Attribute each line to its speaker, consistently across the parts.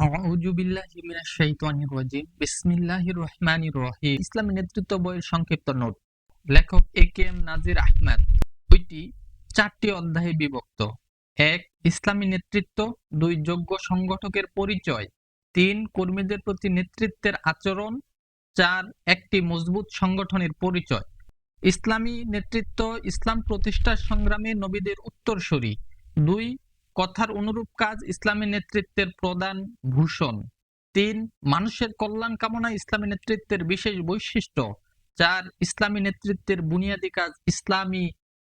Speaker 1: আউযু বিল্লাহি মিনাশ শাইতানির রাজিম। বিসমিল্লাহির রহমানির রহিম। ইসলামী নেতৃত্ব বইয়ের সংক্ষিপ্ত নোট। লেখক এ.কে.এম. নাজির আহমেদ। বইটি 4টি অধ্যায়ে বিভক্ত। 1. ইসলামী নেতৃত্ব। 2. যোগ্য সংগঠকের পরিচয়। 3. কর্মীদের প্রতি নেতৃত্বের আচরণ। 4. একটি মজবুত সংগঠনের পরিচয়। ইসলামী নেতৃত্ব ইসলাম প্রতিষ্ঠার সংগ্রামে নবীদের উত্তরসূরি। 2. কথার অনুরূপ কাজ ইসলামী নেতৃত্বের প্রধান ভূষণ। 3. মানুষের কল্যাণ কামনা ইসলামী নেতৃত্বের বিশেষ বৈশিষ্ট্য। 4. ইসলামী নেতৃত্বের বুনিয়াদী কাজ ইসলামী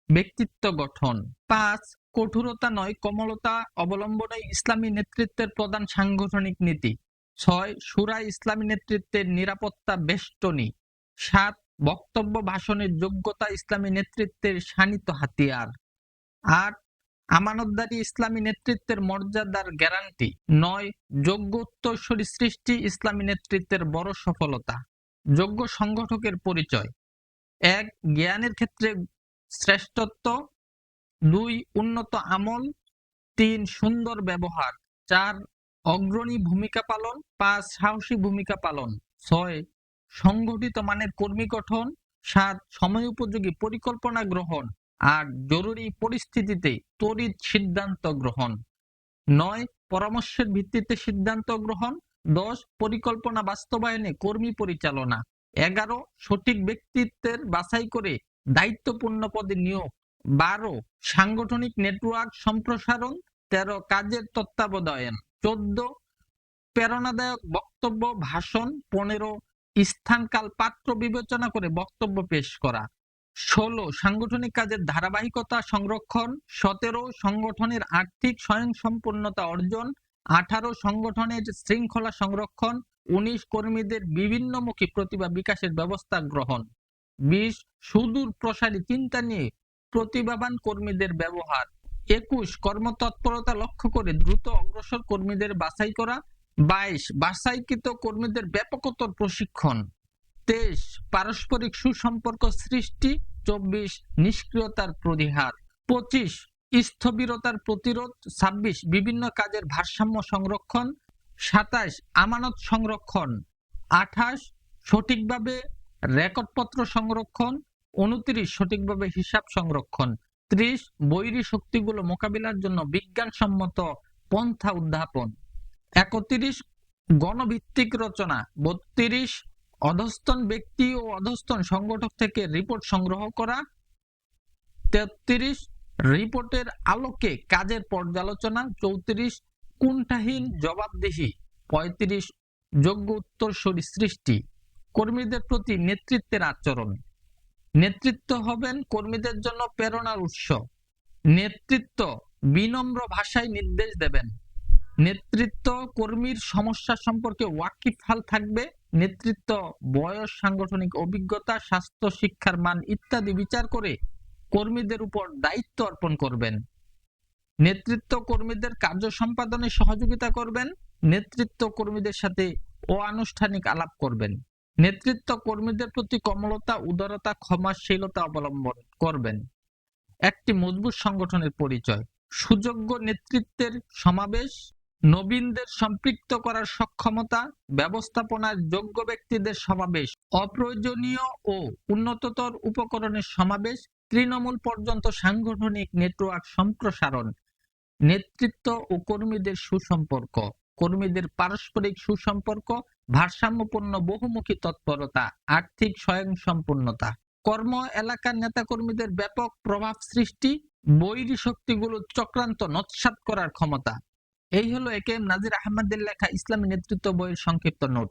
Speaker 1: ব্যক্তিত্ব গঠন। 5. কঠোরতা নয় কোমলতা অবলম্বনই ইসলামী নেতৃত্বের প্রধান সাংগঠনিক নীতি। 6. শূরা ইসলামী নেতৃত্বের নিরাপত্তা বেষ্টনী। 7. বক্তব্য ভাষণের যোগ্যতা ইসলামী নেতৃত্বের শানিত হাতিয়ার। 8. আমানতদারি ইসলামী নেতৃত্বের মর্যাদার গ্যারান্টি। 9. যোগ্য উত্তরসূরি সৃষ্টি ইসলামী নেতৃত্বের বড় সফলতা। যোগ্য সংগঠকের পরিচয়। 1. জ্ঞানের ক্ষেত্রে শ্রেষ্ঠত্ব। 2. উন্নত আমল। 3. সুন্দর ব্যবহার। 4. অগ্রণী ভূমিকা পালন। 5. সাহসী ভূমিকা পালন। 6. সংগঠিত মানের কর্মী গঠন। 7. সময়োপযোগী পরিকল্পনা গ্রহণ। 8. জরুরি পরিস্থিতিতে তড়িৎ সিদ্ধান্ত গ্রহণ। 9. পরামর্শের ভিত্তিতে সিদ্ধান্ত গ্রহণ। 10. পরিকল্পনা বাস্তবায়নে কর্মী পরিচালনা। 11. সঠিক ব্যক্তিত্বের বাছাই করে দায়িত্বপূর্ণ পদে নিয়োগ। 12. সাংগঠনিক নেটওয়ার্ক সম্প্রসারণ। 13. কাজের তত্ত্বাবধান। 14. প্রেরণাদায়ক বক্তব্য ভাষণ। 15. স্থানকাল পাত্র বিবেচনা করে বক্তব্য পেশ করা। 16. সাংগঠনিক কাজের ধারাবাহিকতা সংরক্ষণ। 17. সংগঠনের আর্থিক স্বয়ংসম্পূর্ণতা অর্জন। 18. সংগঠনের শৃঙ্খলা সংরক্ষণ। 19. কর্মীদের বিভিন্নমুখী প্রতিভা বিকাশের ব্যবস্থা গ্রহণ। 20. সুদূর প্রসারী চিন্তা নিয়ে প্রতিভাবান কর্মীদের ব্যবহার। 21. কর্মতৎপরতা লক্ষ্য করে দ্রুত অগ্রসর কর্মীদের বাছাই করা। 22. বাছাইকৃত কর্মীদের ব্যাপকতর প্রশিক্ষণ। 23. পারস্পরিক সুসম্পর্ক সৃষ্টি। 24. নিষ্ক্রিয়তার পরিহার। 25. স্থবিরতার প্রতিরোধ। 26. বিভিন্ন কাজের ভারসাম্য সংরক্ষণ। 27. আমানত সংরক্ষণ। 28. সঠিকভাবে রেকর্ডপত্র সংরক্ষণ। 29. সঠিকভাবে হিসাব সংরক্ষণ। 30. বৈরী শক্তিগুলো মোকাবিলার জন্য বিজ্ঞানসম্মত পন্থা উদ্ভাবন। 31. গণভিত্তিক রচনা। 32. অধস্তন ব্যক্তি ও অধস্তন সংগঠক থেকে রিপোর্ট সংগ্রহ করা। 33. রিপোর্টের আলোকে কাজের পর্যালোচনা। 34. কুণ্ঠাহীন জবাবদিহি। 35. যোগ্য উত্তরসূরি সৃষ্টি। কর্মীদের প্রতি নেতৃত্বের আচরণ। নেতৃত্ব হবেন কর্মীদের জন্য প্রেরণার উৎস। নেতৃত্ব বিনম্র ভাষায় নির্দেশ দেবেন। নেতৃত্ব কর্মীর সমস্যা সম্পর্কে ওয়াকিবহাল থাকবে। নেতৃত্ব বয়স সাংগঠনিক অভিজ্ঞতা স্বাস্থ্য শিক্ষার মান ইত্যাদি বিচার করে কর্মীদের উপর দায়িত্ব অর্পণ করবেন। নেতৃত্ব কর্মীদের কার্য সম্পাদনে সহযোগিতা করবেন। নেতৃত্ব কর্মীদের সাথে অনানুষ্ঠানিক আলাপ করবেন। নেতৃত্ব কর্মীদের প্রতি কোমলতা উদারতা ক্ষমাশীলতা অবলম্বন করবেন। একটি মজবুত সংগঠনের পরিচয়। সুযোগ্য নেতৃত্বের সমাবেশ। নবীনদের সম্পৃক্ত করার সক্ষমতা। ব্যবস্থাপনার যোগ্য ব্যক্তিদের সমাবেশ। অপ্রয়োজনীয় ও উন্নততর উপকরণের সমাবেশ। তৃণমূল পর্যন্ত সাংগঠনিক নেটওয়ার্ক সম্প্রসারণ। নেতৃত্ব ও কর্মীদের সুসম্পর্ক। কর্মীদের পারস্পরিক সুসম্পর্ক। ভারসাম্যপূর্ণ বহুমুখী তৎপরতা। আর্থিক স্বয়ংসম্পূর্ণতা। কর্ম এলাকার নেতাকর্মীদের ব্যাপক প্রভাব সৃষ্টি। বৈরী শক্তিগুলো চক্রান্ত নস্যাৎ করার ক্ষমতা। এই হলো এ.কে.এম. নাজির আহমেদের লেখা ইসলামী নেতৃত্ব বইয়ের সংক্ষিপ্ত নোট।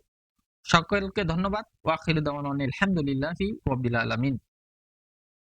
Speaker 1: সকলকে ধন্যবাদ। ওয়া আখিরু দাওয়ানা আলহামদুলিল্লাহি রাব্বিল আলামিন।